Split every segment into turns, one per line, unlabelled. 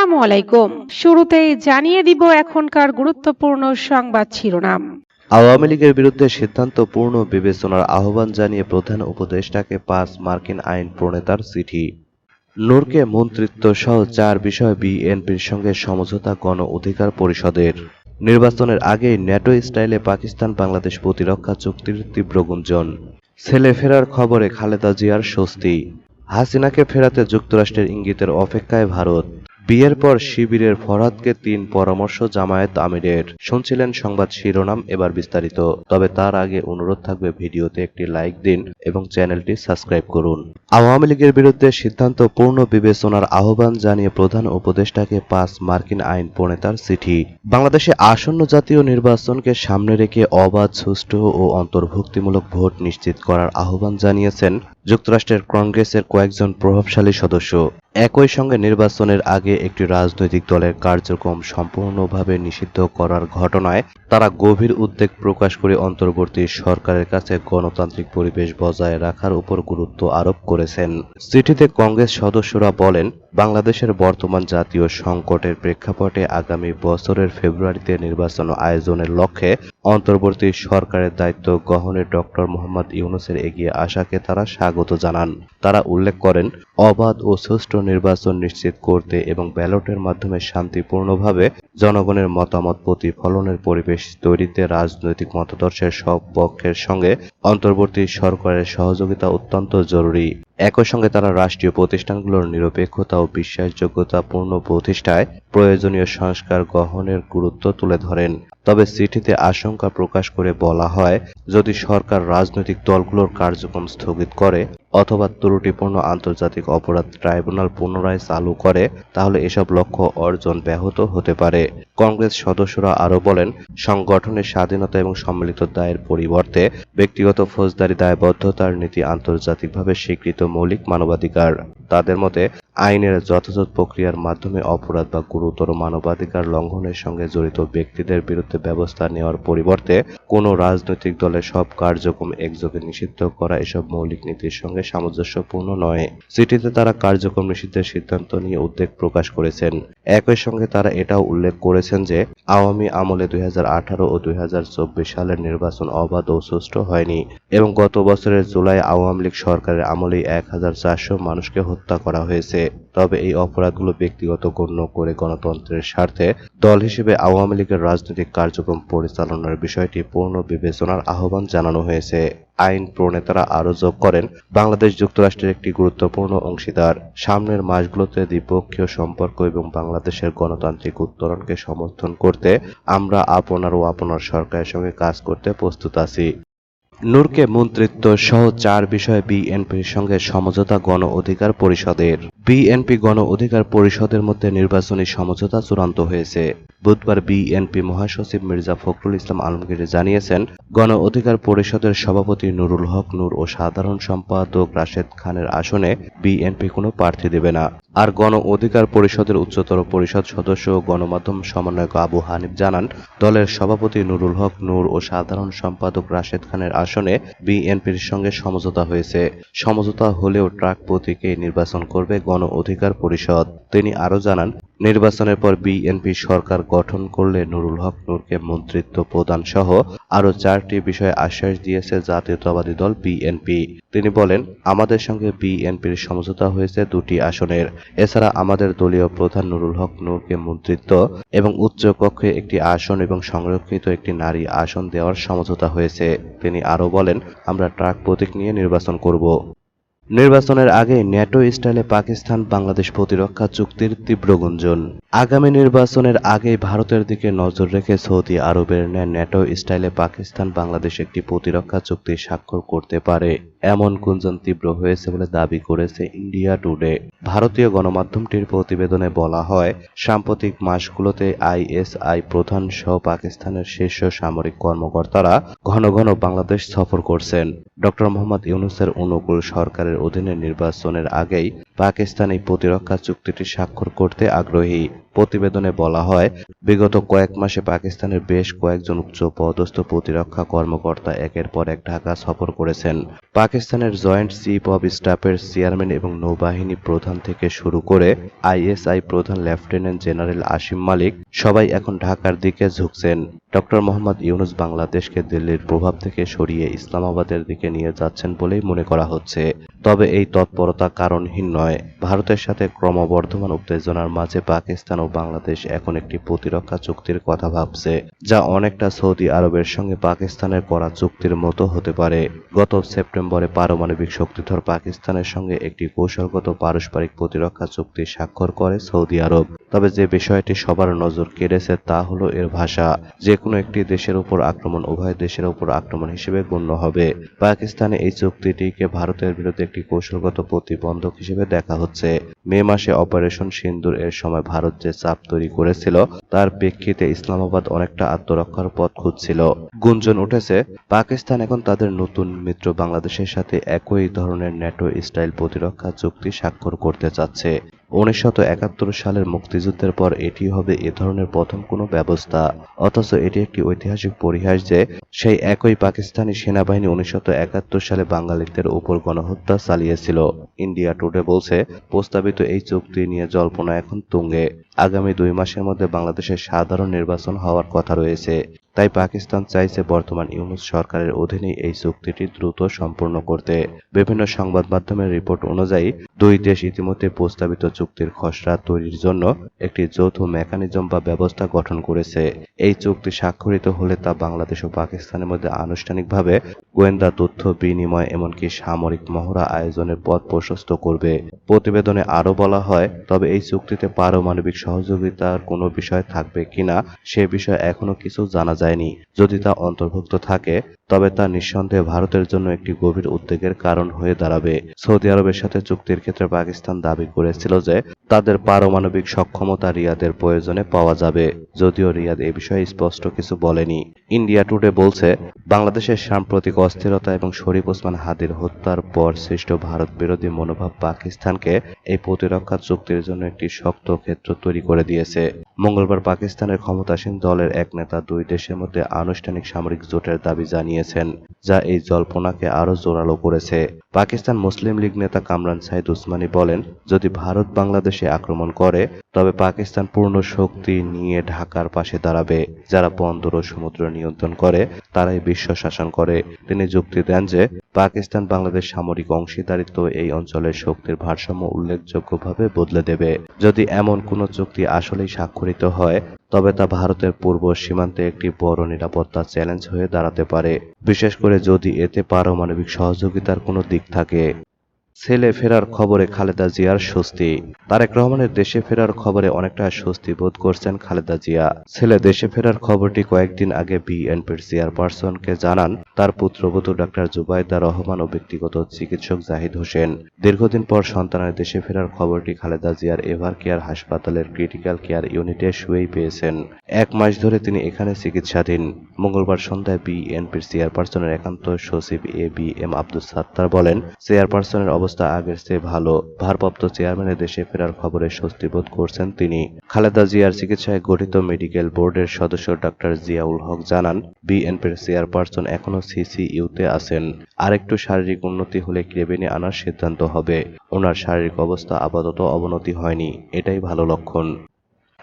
আসসালামু আলাইকুম। শুরুতেই জানিয়ে দিব এখনকার গুরুত্বপূর্ণ সংবাদ শিরোনাম।
আওয়ামী লীগের বিরুদ্ধে সিদ্ধান্ত পূর্ণ বিবেচনার আহ্বান জানিয়ে প্রধান উপদেষ্টাকে ৫ মার্কিন আইন প্রণেতার চিঠি। নূরকে মন্ত্রিত্ব সহ ৪ বিষয়ে বিএনপির সঙ্গে সমঝোতা গণ অধিকার পরিষদের। নির্বাচনের আগেই ন্যাটো স্টাইলে পাকিস্তান বাংলাদেশ প্রতিরক্ষা চুক্তির তীব্র গুঞ্জন। ছেলে ফেরার খবরে খালেদা জিয়ার স্বস্তি। হাসিনাকে ফেরাতে যুক্তরাষ্ট্রের ইঙ্গিতের অপেক্ষায় ভারত। বিয়ের পর শিবিরের ফরহাদকে ৩ পরামর্শ জামায়াত আমিরের। শুনছিলেন সংবাদ শিরোনাম, এবার বিস্তারিত। তবে তার আগে অনুরোধ থাকবে ভিডিওতে একটি লাইক দিন এবং চ্যানেলটি সাবস্ক্রাইব করুন। আওয়ামী লীগের বিরুদ্ধে সিদ্ধান্ত পূর্ণ বিবেচনার আহ্বান জানিয়ে প্রধান উপদেষ্টাকে ৫ মার্কিন আইন প্রণেতার চিঠি। বাংলাদেশে আসন্ন জাতীয় নির্বাচনকে সামনে রেখে অবাধ, সুষ্ঠু ও অন্তর্ভুক্তিমূলক ভোট নিশ্চিত করার আহ্বান জানিয়েছেন যুক্তরাষ্ট্রের কংগ্রেসের কয়েকজন প্রভাবশালী সদস্য। একই সঙ্গে নির্বাচনের আগে একটি রাজনৈতিক দলের কার্যক্রম সম্পূর্ণভাবে নিষিদ্ধ করার ঘটনায় তারা গভীর উদ্বেগ প্রকাশ করে অন্তর্বর্তী সরকারের কাছে গণতান্ত্রিক পরিবেশ বজায় রাখার উপর গুরুত্ব আরোপ করেছেন। চিঠিতে কংগ্রেস সদস্যরা বলেন, বাংলাদেশের বর্তমান জাতীয় সংকটের প্রেক্ষাপটে আগামী বছরের ফেব্রুয়ারিতে নির্বাচন আয়োজনের লক্ষ্যে অন্তর্বর্তী সরকারের দায়িত্ব গ্রহণে ডক্টর মোহাম্মদ ইউনূসের এগিয়ে আসাকে তারা স্বাগত জানান। তারা উল্লেখ করেন, অবাধ ও সুষ্ঠু নির্বাচন নিশ্চিত করতে এবং ব্যালটের মাধ্যমে শান্তিপূর্ণভাবে জনগণের মতামত প্রতিফলনের পরিবেশ তৈরিতে রাজনৈতিক মতাদর্শের সব পক্ষের সঙ্গে অন্তর্বর্তী সরকারের সহযোগিতা অত্যন্ত জরুরি। একই সঙ্গে তারা রাষ্ট্রীয় প্রতিষ্ঠানগুলোর নিরপেক্ষতা ও বিশ্বাসযোগ্যতা পূর্ণ প্রতিষ্ঠায় প্রয়োজনীয় সংস্কার গ্রহণের গুরুত্ব তুলে ধরেন। তবে চিঠিতে আশঙ্কা প্রকাশ করে বলা হয়, যদি সরকার রাজনৈতিক দলগুলোর কার্যক্রম স্থগিত করে অথবা ত্রুটিপূর্ণ আন্তর্জাতিক অপরাধ ট্রাইব্যুনাল পুনরায় চালু করে, তাহলে এসব লক্ষ্য অর্জন ব্যাহত হতে পারে। কংগ্রেস সদস্যরা আরও বলেন, সংগঠনের স্বাধীনতা এবং সম্মিলিত দায়ের পরিবর্তে ব্যক্তিগত ফৌজদারি দায়বদ্ধতার নীতি আন্তর্জাতিকভাবে স্বীকৃত মৌলিক মানবাধিকার। তাদের মতে, আইনের যথাযথ প্রক্রিয়ার মাধ্যমে অপরাধ বা গুরুতর মানবাধিকার লঙ্ঘনের সঙ্গে জড়িত ব্যক্তিদের বিরুদ্ধে ব্যবস্থা নেওয়ার পরিবর্তে কোনো রাজনৈতিক দলের সব কার্যক্রম একযোগে নিষিদ্ধ করা এসব মৌলিক নীতির সঙ্গে সামঞ্জস্যপূর্ণ নয়। চিঠিতে তারা কার্যক্রম নিষিদ্ধের সিদ্ধান্ত নিয়ে উদ্বেগ প্রকাশ করেছেন। একই সঙ্গে তারা এটাও উল্লেখ করেছেন যে আওয়ামী আমলে ২০১৮ ও ২০২৪ সালের নির্বাচন অবাধ ও সুষ্ঠু হয়নি এবং গত বছরের জুলাই আওয়ামী লীগ সরকারের আমলেই ১,৪০০ মানুষকে হত্যা করা হয়েছে। তবে এই অপরাধগুলো ব্যক্তিগত গণ্য করে গণতন্ত্রের স্বার্থে দল হিসেবে আওয়ামী লীগের রাজনৈতিক কার্যক্রম পরিচালনার বিষয়টি পূর্ণ বিবেচনার আহ্বান জানানো হয়েছে। আইন প্রণেতারা আরও যোগ করেন, বাংলাদেশ যুক্তরাষ্ট্রের একটি গুরুত্বপূর্ণ অংশীদার। সামনের মাসগুলোতে দ্বিপক্ষীয় সম্পর্ক এবং বাংলাদেশের গণতান্ত্রিক উত্তরণকে সমর্থন করতে আমরা আপনার ও আপনার সরকারের সঙ্গে কাজ করতে প্রস্তুত আছি। নূরকে মন্ত্রিত্ব সহ ৪ বিষয়ে বিএনপির সঙ্গে সমঝোতা গণ অধিকার পরিষদের। বিএনপি গণ অধিকার পরিষদের মধ্যে নির্বাচনী সমঝোতা চূড়ান্ত হয়েছে। বুধবার বিএনপি মহাসচিব মির্জা ফখরুল ইসলাম আলমগীর জানিয়েছেন, গণ অধিকার পরিষদের সভাপতি নুরুল হক নূর ও সাধারণ সম্পাদক রাশেদ খানের আসনে বিএনপি কোনো প্রার্থী দেবে না। আর গণ অধিকার পরিষদের উচ্চতর পরিষদ সদস্য ও গণমাধ্যম সমন্বয়ক আবু হানিফ জানান, দলের সভাপতি নুরুল হক নূর ও সাধারণ সম্পাদক রাশেদ খানের আসনে বিএনপির সঙ্গে সমঝোতা হয়েছে। সমঝোতা হলেও ট্রাক প্রতীকেই নির্বাচন করবে গণ অধিকার পরিষদ। তিনি আরও জানান, নির্বাচনের পর বিএনপি সরকার গঠন করলে নুরুল হক নূরকে মন্ত্রিত্ব প্রদান সহ আরও ৪টি বিষয়ে আশ্বাস দিয়েছে জাতীয়তাবাদী দল বিএনপি। তিনি বলেন, আমাদের সঙ্গে বিএনপির সমঝোতা হয়েছে ২টি আসনের। এছাড়া আমাদের দলীয় প্রধান নুরুল হক নূরকে মন্ত্রিত্ব এবং উচ্চ কক্ষে একটি আসন এবং সংরক্ষিত একটি নারী আসন দেওয়ার সমঝোতা হয়েছে। তিনি আরও বলেন, আমরা ট্রাক প্রতীক নিয়ে নির্বাচন করব। নির্বাচনের আগে ন্যাটো স্টাইলে পাকিস্তান বাংলাদেশ প্রতিরক্ষা চুক্তির তীব্র গুঞ্জন। আগামী নির্বাচনের আগেই ভারতের দিকে নজর রেখে সৌদি আরবের ন্যাটো স্টাইলে পাকিস্তান বাংলাদেশ একটি প্রতিরক্ষা চুক্তি স্বাক্ষর করতে পারে, এমন গুঞ্জন তীব্র হয়েছে বলে দাবি করেছে ইন্ডিয়া টুডে। ভারতীয় গণমাধ্যমটির প্রতিবেদনে বলা হয়, সাম্প্রতিক মাসগুলোতে আইএসআই প্রধান সহ পাকিস্তানের শীর্ষ সামরিক কর্মকর্তারা ঘন ঘন বাংলাদেশ সফর করছেন। ডক্টর মোহাম্মদ ইউনূসের অনুকূল সরকারের অধীনে নির্বাচনের আগেই পাকিস্তান এই প্রতিরক্ষা চুক্তিটি স্বাক্ষর করতে আগ্রহী। প্রতিবেদনে বলা হয়, বিগত কয়েক মাসে পাকিস্তানের বেশ কয়েকজন উচ্চ পদস্থ প্রতিরক্ষা কর্মকর্তা একের পর এক ঢাকা সফর করেছেন। পাকিস্তানের জয়েন্ট চিফ অব স্টাফের চেয়ারম্যান এবং নৌবাহিনী প্রধান থেকে শুরু করে আইএসআই প্রধান লেফটেন্যান্ট জেনারেল আসিম মালিক সবাই এখন ঢাকার দিকে ঝুঁকছেন। ডক্টর মোহাম্মদ ইউনূস বাংলাদেশকে দিল্লির প্রভাব থেকে সরিয়ে ইসলামাবাদের দিকে নিয়ে যাচ্ছেন বলেই মনে করা হচ্ছে। তবে এই তৎপরতা কারণহীন নয়। ভারতের সাথে ক্রমবর্ধমান উত্তেজনার মাঝে পাকিস্তান ও বাংলাদেশ এখন একটি প্রতিরক্ষা চুক্তির কথা ভাবছে, যা অনেকটা সৌদি আরবের সঙ্গে পাকিস্তানের করা চুক্তির মতো হতে পারে। গত সেপ্টেম্বরে পারমাণবিক শক্তিধর পাকিস্তানের সঙ্গে একটি কৌশলগত পারস্পরিক প্রতিরক্ষা চুক্তি স্বাক্ষর করে সৌদি আরব। তবে যে বিষয়টি সবার নজর কেড়েছে তা হলো এর ভাষা। যে কোনো একটি দেশের উপর আক্রমণ উভয় দেশের উপর আক্রমণ হিসেবে গণ্য হবে। পাকিস্তানে এই চুক্তিটিকে ভারতের বিরুদ্ধে একটি কৌশলগত প্রতিবন্ধক হিসেবে দেখা হচ্ছে। মে মাসে অপারেশন সিন্দুর এর সময় ভারত যে চাপ তৈরি করেছিল তার প্রেক্ষিতে ইসলামাবাদ অনেকটা আত্মরক্ষার পথ খুঁজছিল। গুঞ্জন উঠেছে পাকিস্তান এখন তাদের নতুন মিত্র বাংলাদেশের সাথে একই ধরনের ন্যাটো স্টাইল প্রতিরক্ষা চুক্তি স্বাক্ষর করতে চাচ্ছে। 1971 সালের মুক্তিযুদ্ধের পর এটি হবে এ ধরনের প্রথম কোনো ব্যবস্থা। অথচ এটি একটি ঐতিহাসিক পরিহাস যে সেই একই পাকিস্তানি সেনাবাহিনী 1971 সালে বাঙালিদের উপর গণহত্যা চালিয়েছিল। ইন্ডিয়া টুডে বলছে, প্রস্তাবিত এই চুক্তি নিয়ে জল্পনা এখন তুঙ্গে। আগামী 2 মাসের মধ্যে বাংলাদেশের সাধারণ নির্বাচন হওয়ার কথা রয়েছে। তাই পাকিস্তান চাইছে বর্তমান ইউনূস সরকারের অধীনেই এই চুক্তিটি দ্রুত সম্পূর্ণ করতে। বিভিন্ন সংবাদ মাধ্যমের রিপোর্ট অনুযায়ী দুই দেশ ইতিমধ্যে প্রস্তাবিত চুক্তির খসড়া তৈরির জন্য একটি যৌথ মেকানিজম বা ব্যবস্থা গঠন করেছে। এই চুক্তি স্বাক্ষরিত হলে তা বাংলাদেশ ও পাকিস্তানের মধ্যে আনুষ্ঠানিকভাবে গোয়েন্দা তথ্য বিনিময় এমনকি সামরিক মহড়া আয়োজনের পথ প্রশস্ত করবে। প্রতিবেদনে আরও বলা হয়, তবে এই চুক্তিতে পারমাণবিক সহযোগিতার কোনো বিষয় থাকবে কিনা সে বিষয়ে এখনো কিছু জানা যায়নি। যদি তা অন্তর্ভুক্ত থাকে তবে তা নিঃসন্দেহে ভারতের জন্য একটি গভীর উদ্বেগের কারণ হয়ে দাঁড়াবে। সৌদি আরবের সাথে চুক্তির ক্ষেত্রে পাকিস্তান দাবি করেছিল যে তাদের পারমাণবিক সক্ষমতা রিয়াদের প্রয়োজনে পাওয়া যাবে, যদিও রিয়াদ এ বিষয়ে স্পষ্ট কিছু বলেনি। ইন্ডিয়া টুডে বলছে, বাংলাদেশের সাম্প্রতিক অস্থিরতা এবং শরীফ ওসমান হাদির হত্যার পর সৃষ্ট ভারত বিরোধী মনোভাব পাকিস্তানকে এই প্রতিরক্ষা চুক্তির জন্য একটি শক্ত ক্ষেত্র তৈরি করে দিয়েছে। মঙ্গলবার পাকিস্তানের ক্ষমতাসীন দলের এক নেতা দুই দেশের মধ্যে আনুষ্ঠানিক সামরিক জোটের দাবি জানিয়েছেন, যা এই জল্পনাকে আরও জোরালো করেছে। পাকিস্তান মুসলিম লীগ নেতা কামরান সাইদ উসমানি বলেন, যদি ভারত বাংলাদেশে আক্রমণ করে তবে পাকিস্তান পূর্ণ শক্তি নিয়ে ঢাকার পাশে দাঁড়াবে। যারা বন্দর ও সমুদ্র নিয়ন্ত্রণ করে তারাই বিশ্ব শাসন করে। তিনি যুক্তি দেন যে পাকিস্তান বাংলাদেশ সামরিক অংশীদারিত্ব এই অঞ্চলের শক্তির ভারসাম্য উল্লেখযোগ্যভাবে বদলে দেবে। যদি এমন কোনো চুক্তি আসলেই স্বাক্ষরিত হয় তবে তা ভারতের পূর্ব সীমান্তে একটি বড় নিরাপত্তা চ্যালেঞ্জ হয়ে দাঁড়াতে পারে, বিশেষ করে যদি এতে পারমাণবিক সহযোগিতার কোনো দিক থাকে। ছেলে ফেরার খবরে খালেদা জিয়ার স্বস্তি। তারেক রহমানের দেশে ফেরার খবরে অনেকটা স্বস্তি বোধ করছেন খালেদা জিয়া। ছেলে দেশে ফেরার খবরটি কয়েকদিন আগে বিএনপির চেয়ারপারসনকে জানান তার পুত্রবধূ ডাক্তার জুবাইদা রহমান ও ব্যক্তিগত চিকিৎসক জাহিদ হোসেন। দীর্ঘদিন পর সন্তানের দেশে ফেরার খবরটি খালেদা জিয়ার এভার কেয়ার হাসপাতালের ক্রিটিক্যাল কেয়ার ইউনিটে শুয়েই পেয়েছেন। 1 মাস ধরে তিনি এখানে চিকিৎসাধীন। মঙ্গলবার সন্ধ্যায় বিএনপির চেয়ারপারসনের একান্ত সচিব এবিএম আব্দুস সাত্তার বলেন, চেয়ারপারসনের অবস্থা আগের চেয়ে ভালো। ভারপ্রাপ্ত চেয়ারম্যানের দেশে ফেরার খবরে স্বস্তি বোধ করছেন তিনি। খালেদা জিয়ার চিকিৎসায় গঠিত মেডিকেল বোর্ডের সদস্য ডাক্তার জিয়াউল হক জানান, বিএনপির চেয়ারপারসন এখনো সিসিইউতে আছেন। আরেকটু শারীরিক উন্নতি হলে কেবিনে আনার সিদ্ধান্ত হবে। ওনার শারীরিক অবস্থা আপাতত অবনতি হয়নি, এটাই ভালো লক্ষণ।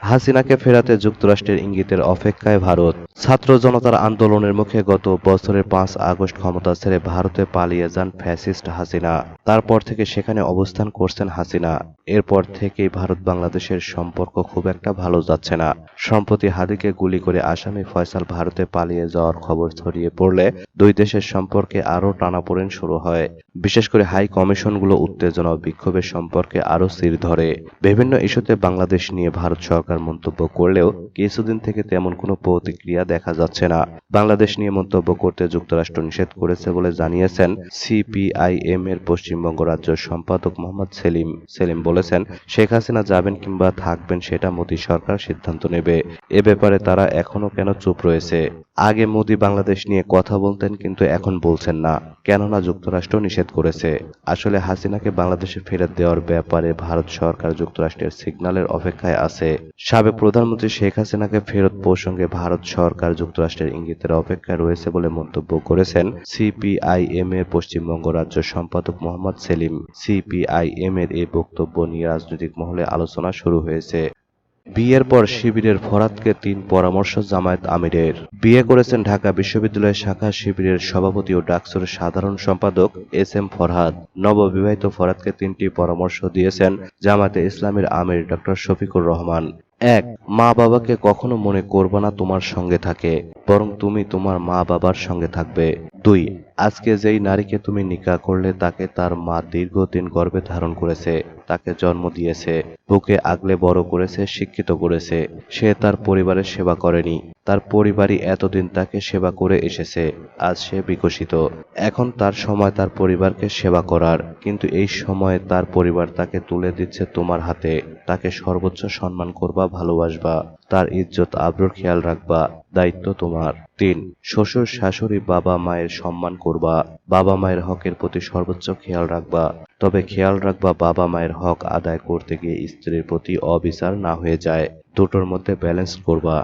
হাসিনাকে ফেরাতে যুক্তরাষ্ট্রের ইঙ্গিতের অপেক্ষায় ভারত। ছাত্র জনতার আন্দোলনের মুখে গত বছরের 5 আগস্ট ক্ষমতা ছেড়ে ভারতে পালিয়ে যান ফ্যাসিস্ট হাসিনা। তারপর থেকে সেখানে অবস্থান করছেন হাসিনা। এরপর থেকেই ভারত বাংলাদেশের সম্পর্ক খুব একটা ভালো যাচ্ছে না। সম্প্রতি হাদিকে গুলি করে আসামি ফয়সাল ভারতে পালিয়ে যাওয়ার খবর ছড়িয়ে পড়লে দুই দেশের সম্পর্কে আরও টানাপোড়েন শুরু হয়। বিশেষ করে হাই কমিশনগুলো উত্তেজনা ও বিক্ষোভের সম্পর্কে আরও চির ধরে। বিভিন্ন ইস্যুতে বাংলাদেশ নিয়ে ভারত সরকার মন্তব্য করলেও কিছুদিন থেকে তেমন কোনো প্রতিক্রিয়া দেখা যাচ্ছে না। বাংলাদেশ নিয়ে মন্তব্য করতে যুক্তরাষ্ট্র নিষেধ করেছে বলে জানিয়েছেন সিপিআইএম এর পশ্চিমবঙ্গ রাজ্য সম্পাদক মোহাম্মদ সেলিম। সেলিম বলেছেন, শেখ হাসিনা যাবেন কিংবা থাকবেন সেটা মোদী সরকার সিদ্ধান্ত নেবে। এ ব্যাপারে তারা এখনো কেন চুপ রয়েছে? আগে মোদি বাংলাদেশ নিয়ে কথা বলতেন, কিন্তু এখন বলছেন না, কেননা যুক্তরাষ্ট্র নিষেধ করেছে। আসলে হাসিনাকে বাংলাদেশে ফেরত দেওয়ার ব্যাপারে ভারত সরকার যুক্তরাষ্ট্রের সিগন্যালের অপেক্ষায় আছে। সাবেক প্রধানমন্ত্রী শেখ হাসিনাকে ফেরত প্রসঙ্গে ভারত সরকার যুক্তরাষ্ট্রের ইঙ্গিতের অপেক্ষায় রয়েছে বলে মন্তব্য করেছেন সিপিআইএম এর পশ্চিমবঙ্গ রাজ্য সম্পাদক মোহাম্মদ সেলিম। সিপিআইএম এর এই বক্তব্য নিয়ে রাজনৈতিক মহলে আলোচনা শুরু হয়েছে। বিয়ের পর শিবিরের ফরহাদকে ৩ পরামর্শ জামায়াত আমিরের। বিয়ে করেছেন ঢাকা বিশ্ববিদ্যালয় শাখা শিবিরের সভাপতি ও ডাকসুর সাধারণ সম্পাদক এস.এম. ফরহাদ। নববিবাহিত ফরহাদকে ৩টি পরামর্শ দিয়েছেন জামায়াতে ইসলামীর আমির ডক্টর শফিকুর রহমান। ১. মা বাবাকে কখনো মনে করবা না তোমার সঙ্গে থাকে, বরং তুমি তোমার মা বাবার সঙ্গে থাকবে। ২. আজকে যেই নারীকে তুমি নিকাহ করলে তাকে তার মা দীর্ঘদিন গর্ভে ধারণ করেছে, তাকে জন্ম দিয়েছে, বুকে আগলে বড় করেছে, শিক্ষিত করেছে। সে তার পরিবারের সেবা করেনি, তার পরিবারই এতদিন তাকে সেবা করে এসেছে। আজ সে বিকশিত, এখন তার সময় তার পরিবারকে সেবা করার, কিন্তু এই সময়ে তার পরিবার তাকে তুলে দিচ্ছে তোমার হাতে। তাকে সর্বোচ্চ সম্মান করবা, ভালোবাসবা, তার ইজ্জত আবরুর খেয়াল রাখবা, দায়িত্ব তোমার। ৩. শ্বশুর শাশুড়ি বাবা মায়ের সম্মান করবা, বাবা মায়ের হকের প্রতি সর্বোচ্চ খেয়াল রাখবা, তবে খেয়াল রাখবা বাবা মায়ের হক আদায় করতে গিয়ে স্ত্রীর প্রতি অবিচার না হয়ে যায়। দুটোর মধ্যে ব্যালেন্স করবা।